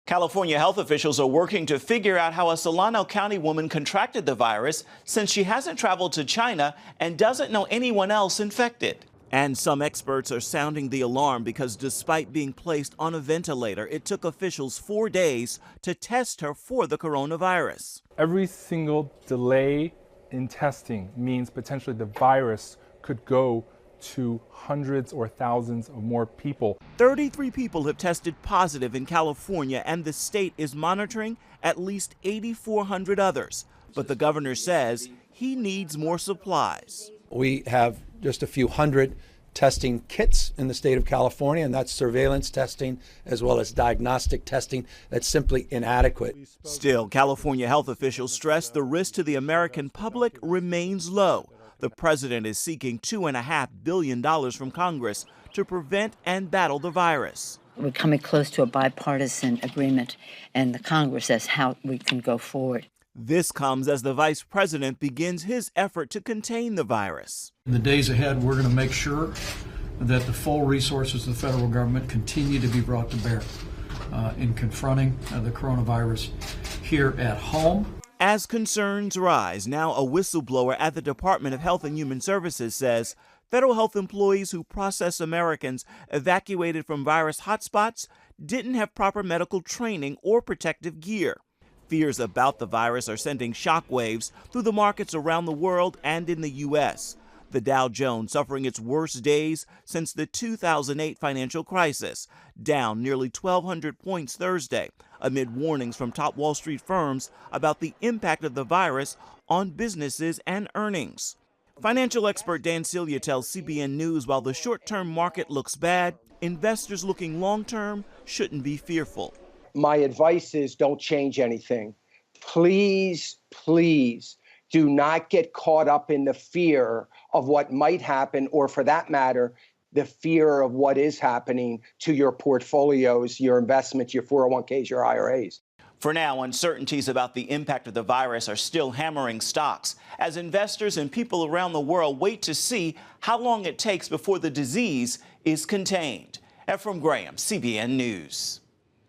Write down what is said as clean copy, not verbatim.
California health officials are working to figure out how a Solano County woman contracted the virus since she hasn't traveled to China and doesn't know anyone else infected. And some experts are sounding the alarm because despite being placed on a ventilator, it took officials 4 days to test her for the coronavirus. Every single delay in testing means potentially the virus could go to hundreds or thousands of more people. 33 people have tested positive in California, and the state is monitoring at least 8,400 others. But the governor says he needs more supplies. We have just a few hundred testing kits in the state of California, and that's surveillance testing as well as diagnostic testing. That's simply inadequate. Still, California health officials stress the risk to the American public remains low. The president is seeking $2.5 billion from Congress to prevent and battle the virus. We're coming close to a bipartisan agreement, and the Congress says how we can go forward. This comes as the vice president begins his effort to contain the virus. In the days ahead, we're going to make sure that the full resources of the federal government continue to be brought to bear in confronting the coronavirus here at home. As concerns rise, now a whistleblower at the Department of Health and Human Services says federal health employees who process Americans evacuated from virus hotspots didn't have proper medical training or protective gear. Fears about the virus are sending shockwaves through the markets around the world and in the U.S. The Dow Jones suffering its worst days since the 2008 financial crisis, down nearly 1,200 points Thursday, amid warnings from top Wall Street firms about the impact of the virus on businesses and earnings. Financial expert Dan Celia tells CBN News while the short-term market looks bad, investors looking long-term shouldn't be fearful. My advice is don't change anything. Please, please do not get caught up in the fear of what might happen, or for that matter, the fear of what is happening to your portfolios, your investments, your 401ks, your IRAs. For now, uncertainties about the impact of the virus are still hammering stocks as investors and people around the world wait to see how long it takes before the disease is contained. Ephraim Graham, CBN News.